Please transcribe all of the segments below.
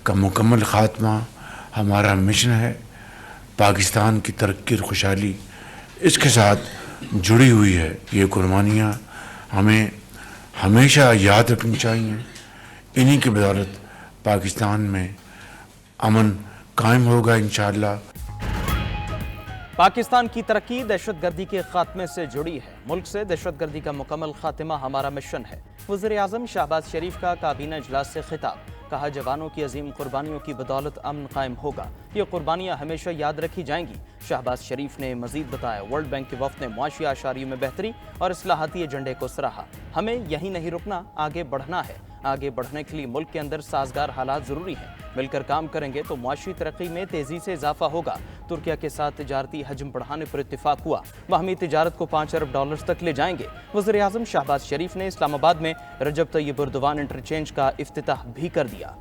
का मुकम्मल ख़ात्मा हमारा मिशन है। पाकिस्तान की तरक्की और खुशहाली इसके साथ जुड़ी हुई है। ये कुर्बानियाँ हमें हमेशा याद रखनी चाहिए। इन्हीं की बदौलत पाकिस्तान में अमन कायम होगा इंशाअल्लाह। पाकिस्तान की तरक्की दहशतगर्दी के खात्मे से जुड़ी है। मुल्क से दहशतगर्दी का मुकम्मल खात्मा हमारा मिशन है। वज़ीर-ए-आज़म शहबाज शरीफ का काबीना इजलास से खिताब। कहा, जवानों की अजीम कुर्बानियों की बदौलत अमन कायम होगा। ये कुर्बानियाँ हमेशा याद रखी जाएंगी। शहबाज शरीफ ने मजीद बताया, वर्ल्ड बैंक के वफ़द ने मुआशी आशारियों में बेहतरी और इस्लाहाती एजेंडे को सराहा। हमें यहीं नहीं रुकना, आगे बढ़ना है। आगे बढ़ने के लिए मुल्क के अंदर साजगार हालात ज़रूरी हैं। मिलकर काम करेंगे तो मुआशी तरक्की में तेज़ी से इजाफा होगा। तुर्किया के साथ तिजारती हजम बढ़ाने पर इत्तेफाक हुआ। बाहमी तिजारत को $5 अरब तक ले जाएंगे। वज़ीर-ए-आज़म शहबाज शरीफ ने इस्लामाबाद में रजब तैयब एर्दोगान इंटरचेंज का इफ्तिताह भी कर दिया।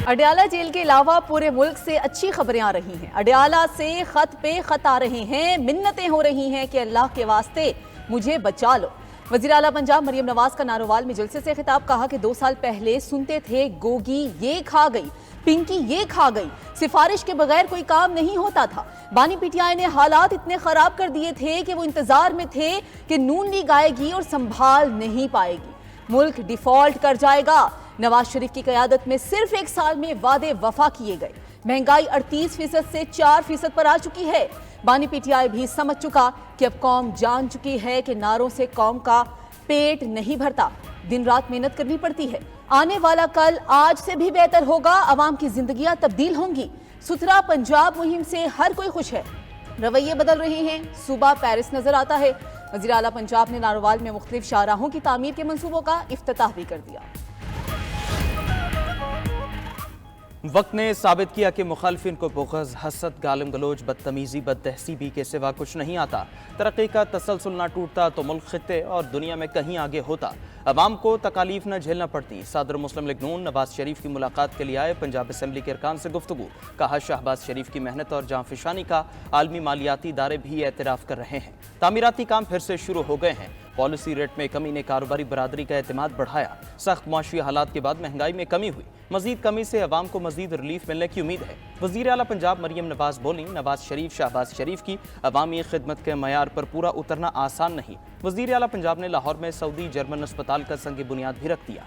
अडयाला जेल के अलावा पूरे मुल्क से अच्छी खबरें आ रही हैं। अडयाला से खत पे खत आ रहे हैं, मिन्नतें हो रही हैं कि अल्लाह के वास्ते मुझे बचा लो। वज़ीर आला पंजाब मरियम नवाज का नारोवाल में जलसे से खिताब। कहा कि 2 साल पहले सुनते थे गोगी ये खा गई, पिंकी ये खा गई, सिफारिश के बगैर कोई काम नहीं होता था। बानी पीटीआई ने हालात इतने खराब कर दिए थे कि वो इंतजार में थे कि नून लीग आएगी और संभाल नहीं पाएगी, मुल्क डिफॉल्ट कर जाएगा। नवाज शरीफ की क़यादत में सिर्फ 1 साल में वादे वफा किए गए। महंगाई 38% से 4% पर आ चुकी है। बानी पीटीआई भी समझ चुका कि अब कौम जान चुकी है कि नारों से कौम का पेट नहीं भरता, दिन रात मेहनत करनी पड़ती है। आने वाला कल आज से भी बेहतर होगा। अवाम की जिंदगियां तब्दील होंगी। सुथरा पंजाब मुहिम से हर कोई खुश है। रवैये बदल रहे हैं। सूबा पेरिस नजर आता है। वज़ीर आला पंजाब ने नारोवाल में मुख्तलिफ शाहराहों की तामीर के मंसूबों का इफ्तिताह भी कर दिया। वक्त ने साबित किया कि मुखालफिन को बुग़्ज़, हसद, गालिम गलोच, बदतमीज़ी, बदतहसीबी के सिवा कुछ नहीं आता। तरक्की का तसलसल ना टूटता तो मुल्क खित्ते और दुनिया में कहीं आगे होता। अवाम को तकालीफ न झेलना पड़ती। सदर मुस्लिम लीग नून नवाज शरीफ की मुलाकात के लिए आए पंजाब असम्बली के अरकान से गुफ्तगू। कहा, शहबाज शरीफ की मेहनत और जांफिशानी का आलमी मालियाती इदारे भी एतराफ़ कर रहे हैं। तामीराती काम फिर से शुरू हो गए हैं। पॉलिसी रेट में कमी ने कारोबारी बरादरी का एतमाद बढ़ाया। सख्त मुआशी हालात के बाद महंगाई में कमी हुई। मजीद कमी से अवाम को मजीद रिलीफ मिलने की उम्मीद है। वज़ीर आला पंजाब मरियम नवाज बोली, नवाज शरीफ शहबाज शरीफ की अवामी खिदमत के मयार पर पूरा उतरना आसान नहीं। वज़ीर आला पंजाब ने लाहौर में सऊदी जर्मन अस्पताल का संग बुनियाद भी रख दिया।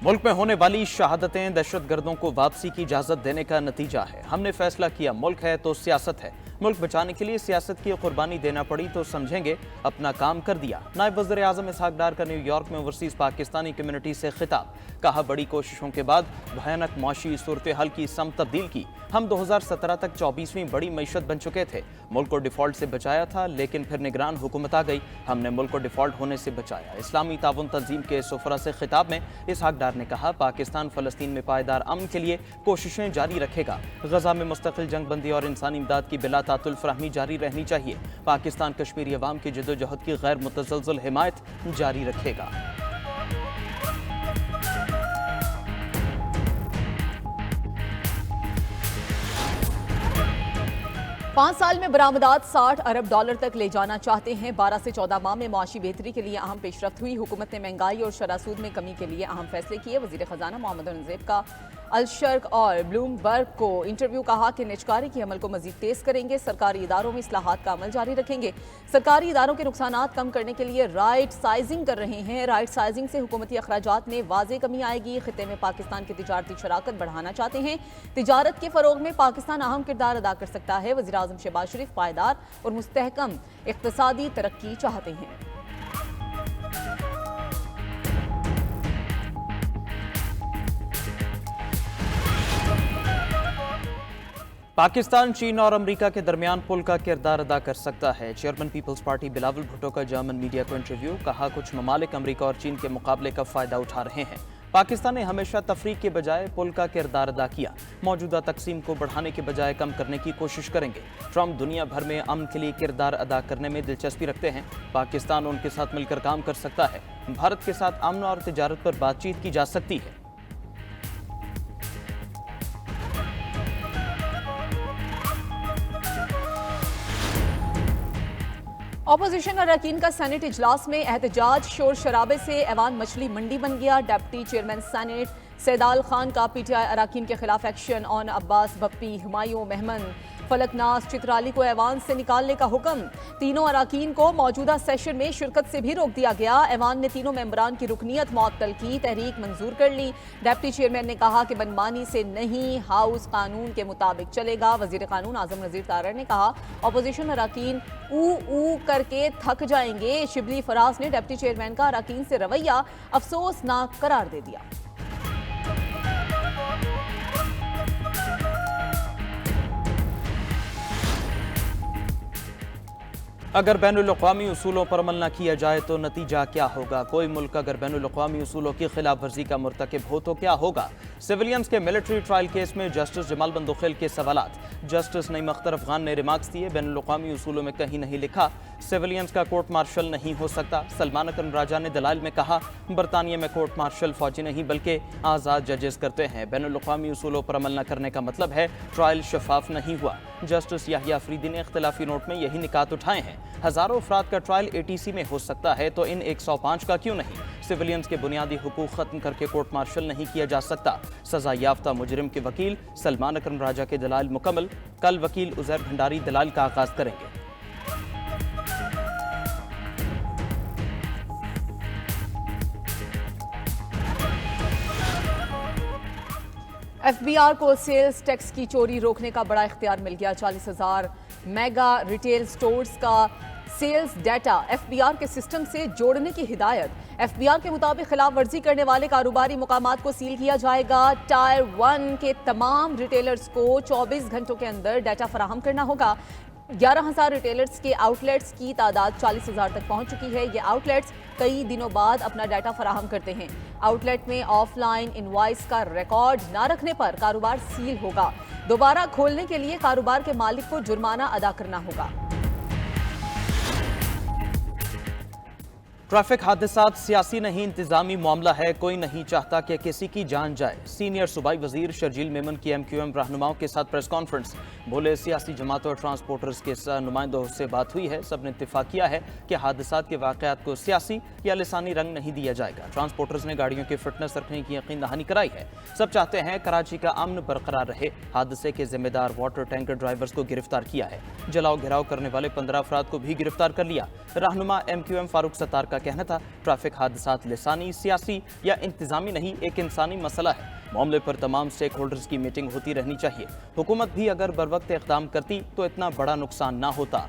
मुल्क में होने वाली शहादतें दहशतगर्दों को वापसी की इजाजत देने का नतीजा है। हमने फैसला किया, मुल्क है तो सियासत है। मुल्क बचाने के लिए सियासत की कुर्बानी देना पड़ी तो समझेंगे अपना काम कर दिया। नायब वज़ीर आज़म इसहाक डार का न्यूयॉर्क में ओवरसीज़ पाकिस्तानी कम्युनिटी से खिताब। कहा, बड़ी कोशिशों के बाद भयानक मुआशी सूरत हाल की समत तब्दील की। हम 2017 तक 24वीं बड़ी मईशत बन चुके थे। मुल्क को डिफॉल्ट से बचाया था, लेकिन फिर निगरान हुकूमत आ गई। हमने मुल्क को डिफॉल्ट होने से बचाया। इस्लामी ताउन तंजीम के सुफरा से खिताब में इसहाक डार ने कहा, पाकिस्तान फ़लस्तीन में पायदार अमन के लिए कोशिशें जारी रखेगा। गजा में मुस्तकिल जंगबंदी और इंसानी इमदाद की बिला तातुल फराहमी जारी रहनी चाहिए। पाकिस्तान कश्मीरी अवाम की जद्दोजहद की गैर मुतज़लज़ल हिमायत जारी रखेगा। 5 साल में बरामदात $60 अरब तक ले जाना चाहते हैं। 12 से 14 माह में मुआशी बेहतरी के लिए अहम पेशरफ्त हुई। हुकूमत ने महंगाई और शरासूद में कमी के लिए अहम फैसले किए। वज़ीर ख़जाना मोहम्मद औरंगज़ेब का अलशर्क और ब्लूमबर्ग को इंटरव्यू। कहा कि निजकारी के अमल को मजीद तेज करेंगे। सरकारी इदारों में इस्लाहात का अमल जारी रखेंगे। सरकारी इदारों के नुकसानात कम करने के लिए राइट साइजिंग कर रहे हैं। राइट साइजिंग से हुकूमती अखराजात में वाज़ेह कमी आएगी। खित्ते में पाकिस्तान की तिजारती शराकत बढ़ाना चाहते हैं। तिजारत के फ़रोग में पाकिस्तान अहम किरदार अदा कर सकता है। वज़ीर आज़म शहबाज शरीफ पायदार और मुस्तहकम इक़्तिसादी तरक्की चाहते हैं। पाकिस्तान, चीन और अमेरिका के दरमियान पुल का किरदार अदा कर सकता है। Chairman Peoples Party Bilawal Bhutto का जर्मन मीडिया को इंटरव्यू। कहा, कुछ ममालिक अमेरिका और चीन के मुकाबले का फ़ायदा उठा रहे हैं। पाकिस्तान ने हमेशा तफरीक के बजाय पुल का किरदार अदा किया। मौजूदा तकसीम को बढ़ाने के बजाय कम करने की कोशिश करेंगे। ट्रंप दुनिया भर में अमन के लिए किरदार अदा करने में दिलचस्पी रखते हैं। पाकिस्तान उनके साथ मिलकर काम कर सकता है। भारत के साथ अमन और तिजारत पर बातचीत की जा सकती है। ऑपोजिशन अरकान का सेनेट इजलास में एहतजाज शोर शराबे से ऐवान मछली मंडी बन गया। डिप्टी चेयरमैन सेनेट सैदाल खान का पीटीआई अरकान के खिलाफ एक्शन ऑन अब्बास बप्पी, हुमायूं मेहमन, फलकनाज चित्राली को ऐवान से निकालने का हुक्म। तीनों अरकान को मौजूदा सेशन में शिरकत से भी रोक दिया गया। ऐवान ने तीनों मेंबरान की रुकनीत मुअत्तल की, तहरीक मंजूर कर ली। डिप्टी चेयरमैन ने कहा कि मनमानी से नहीं, हाउस कानून के मुताबिक चलेगा। वजीर कानून आजम नजीर तारड़ ने कहा ऑपोजिशन अरकान ऊ करके थक जाएंगे। शिबली फराज ने डिप्टी चेयरमैन का अरकान से रवैया अफसोसनाक करार दे दिया। अगर बैनुल-अक़वामी उसूलों पर अमल न किया जाए तो नतीजा क्या होगा? कोई मुल्क अगर बैनुल-अक़वामी उसूलों की खिलाफ वर्जी का मुर्तकिब हो तो क्या होगा? सिविलियंस के मिलिट्री ट्रायल केस में जस्टिस जमाल बंदोखेल के सवालात। जस्टिस नईम अख्तर अफगान ने रिमार्क्स दिए, बैनुल-अक़वामी उसूलों में कहीं नहीं लिखा सिविलियंस का कोर्ट मार्शल नहीं हो सकता। सलमान अकरम राजा ने दलाइल में कहा बरतानिया में कोर्ट मार्शल फौजी नहीं बल्कि आज़ाद जजेस करते हैं। बैनुल-अक़वामी उसूलों पर अमल न करने का मतलब है ट्रायल शफाफ नहीं हुआ। जस्टिस याहिया अफरीदी ने इख्तिलाफी नोट में यही निकात उठाए हैं। हजारों अफराद का ट्रायल एटीसी में हो सकता है तो इन 105 का क्यों नहीं? सिविलियंस के बुनियादी हुकूक खत्म करके कोर्ट मार्शल नहीं किया जा सकता। सजा याफ्ता मुजरिम के वकील सलमान अकरम राजा के दलाइल मुकम्मल। कल वकील उजैर भंडारी दलाइल का आगाज करेंगे। एफबीआर को सेल्स टैक्स की चोरी रोकने का बड़ा इख्तियार मिल गया। 40,000 मेगा रिटेल स्टोर्स का सेल्स डाटा एफबीआर के सिस्टम से जोड़ने की हिदायत। एफबीआर के मुताबिक खिलाफ वर्जी करने वाले कारोबारी मुकामात को सील किया जाएगा। टायर 1 के तमाम रिटेलर्स को 24 घंटों के अंदर डाटा फराहम करना होगा। 11,000 रिटेलर्स के आउटलेट्स की तादाद 40,000 तक पहुंच चुकी है। ये आउटलेट्स कई दिनों बाद अपना डाटा फराहम करते हैं। आउटलेट में ऑफलाइन इनवॉइस का रिकॉर्ड ना रखने पर कारोबार सील होगा। दोबारा खोलने के लिए कारोबार के मालिक को जुर्माना अदा करना होगा। ट्रैफिक हादसात सियासी नहीं इंतजामी मामला है। कोई नहीं चाहता कि किसी की जान जाए। सीनियर सूबाई वजीर शर्जील मेमन की एमक्यूएम रहनुमाओं के साथ प्रेस कॉन्फ्रेंस। बोले सियासी जमातों और ट्रांसपोर्टर्स के नुमाइंदों से बात हुई है। सब ने इत्तेफाक किया है कि हादसात के वाकयात को सियासी या लिसानी रंग नहीं दिया जाएगा। ट्रांसपोर्टर्स ने गाड़ियों की फिटनेस रखने की यकीन दहानी कराई है। सब चाहते हैं कराची का अमन बरकरार रहे। हादसे के जिम्मेदार वाटर टैंकर ड्राइवर्स को गिरफ्तार किया है। जलाओ घिराव करने वाले 15 अफराद को भी गिरफ्तार कर लिया। रहनुमा एमक्यूएम फारूक सत्तार का कहना था ट्रैफिक हादसात लिसानी, सियासी या इंतजामी नहीं, एक इंसानी मसला है। मामले पर तमाम स्टेक होल्डर्स की मीटिंग होती रहनी चाहिए। हुकूमत भी अगर बरवक्त इक़दाम करती तो इतना बड़ा नुकसान ना होता।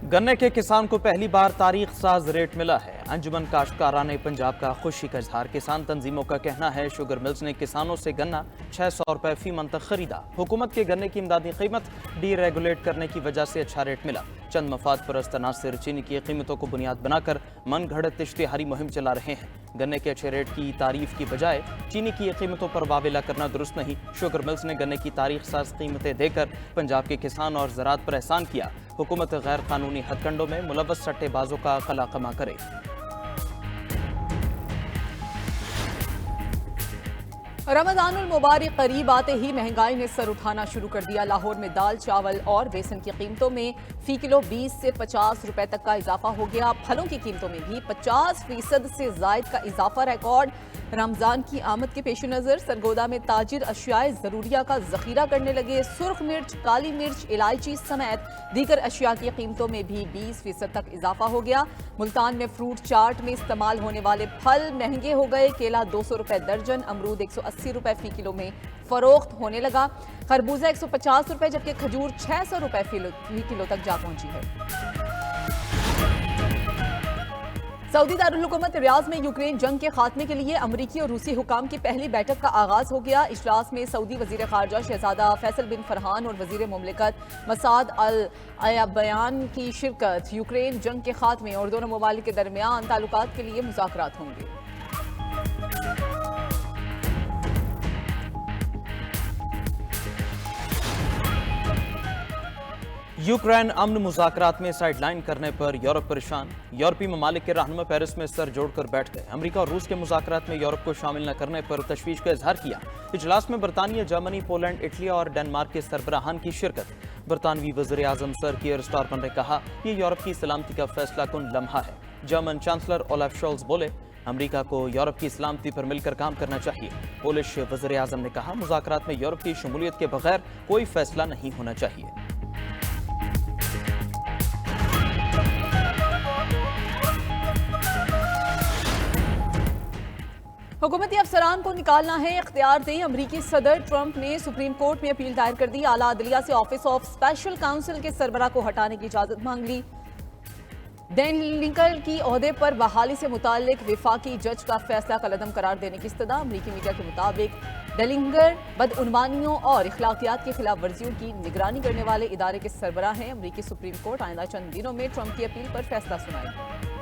गन्ने के किसान को पहली बार तारीख साज रेट मिला है। अंजुमन काश्तकाराने पंजाब का खुशी का इजहार। किसान तंजीमों का कहना है शुगर मिल्स ने किसानों से गन्ना 600 रुपए फी मन तक खरीदा। हुकूमत के गन्ने की इमदादी कीमत डीरेगुलेट करने की वजह से अच्छा रेट मिला। चंद मफाद परस्त अनासर चीनी की कीमतों को बुनियाद बनाकर मन घड़त इश्तिहारी मुहिम चला रहे हैं। गन्ने के अच्छे रेट की तारीफ की बजाय चीनी की कीमतों पर वावेला करना दुरुस्त नहीं। शुगर मिल्स ने गन्ने की तारीख साज कीमतें देकर पंजाब के किसान और ज़राअत पर एहसान किया। हुकूमत गैर कानूनी हथकंडों में मुलव्वस सट्टेबाजों का कलाकमा करे। रमज़ानुल मुबारक करीब आते ही महंगाई ने सर उठाना शुरू कर दिया। लाहौर में दाल, चावल और बेसन की कीमतों में फी किलो 20 से 50 रुपए तक का इजाफा हो गया। फलों की कीमतों में भी 50% से जायद का इजाफा रिकॉर्ड। रमजान की आमद के पेश नज़र सरगोदा में ताजिर अशियाए ज़रूरिया का जखीरा करने लगे। सुर्ख मिर्च, काली मिर्च, इलायची समेत दीगर अशिया की कीमतों में भी 20% तक इजाफा हो गया। मुल्तान में फ्रूट चाट में इस्तेमाल होने वाले फल महंगे हो गए। केला 200 रुपए दर्जन, अमरूद 180 रुपए फी किलो में फरोख्त होने लगा। खरबूजा 150 रुपए जबकि खजूर 600 रुपए फी किलो तक जा पहुंची है। सऊदी दारुल हुकूमत रियाज में यूक्रेन जंग के खात्मे के लिए अमरीकी और रूसी हुकाम की पहली बैठक का आगाज हो गया। इजलास में सऊदी वजीर खारजा शहजादा फैसल बिन फरहान और वजीर मुमलिकत मसाद अल अयाबयान की शिरकत। यूक्रेन जंग के खात्मे और दोनों ममालिक के दरमियान ताल्लुकात के लिए मुज़ाकरात होंगे। यूक्रेन अमन मुज़ाकरात में साइडलाइन करने पर यूरोप परेशान। यूरोपीय ममालिक के रहनुमा पेरिस में सर जोड़कर बैठ गए। अमेरिका और रूस के मुज़ाकरात में यूरोप को शामिल न करने पर तशवीश का इजहार किया। इजलास में बरतानिया, जर्मनी, पोलैंड, इटली और डेनमार्क के सरबराहान की शिरकत। बरतानवी वज़ीर आज़म सर कीयर स्टारमर ने कहा, ये यूरोप की सलामती का फैसला कुन लम्हा है। जर्मन चांसलर ओलाफ शोल्ज बोले, अमेरिका को यूरोप की सलामती पर मिलकर काम करना चाहिए। पोलिश वज़ीर आज़म ने कहा, मुज़ाकरात में यूरोप की शमूलियत के बगैर कोई फैसला नहीं होना चाहिए। हुकूमती अफसरान को निकालना है, इख्तियार दें। अमरीकी सदर ट्रंप ने सुप्रीम कोर्ट में अपील दायर कर दी। आला अदलिया से ऑफिस ऑफ स्पेशल काउंसिल के सरबराह को हटाने की इजाजत मांग ली। डेनिकल की ओहदे पर बहाली से मुताल्लिक विफाकी जज का फैसला कलअदम करार देने की इस्तदा। अमरीकी मीडिया के मुताबिक डेलिंगर बदउनवानियों और इखलाकियात की खिलाफ वर्जियों की निगरानी करने वाले इदारे के सरबराह हैं। अमरीकी सुप्रीम कोर्ट आइंदा चंद दिनों में ट्रंप की अपील पर फैसला सुनाएगी।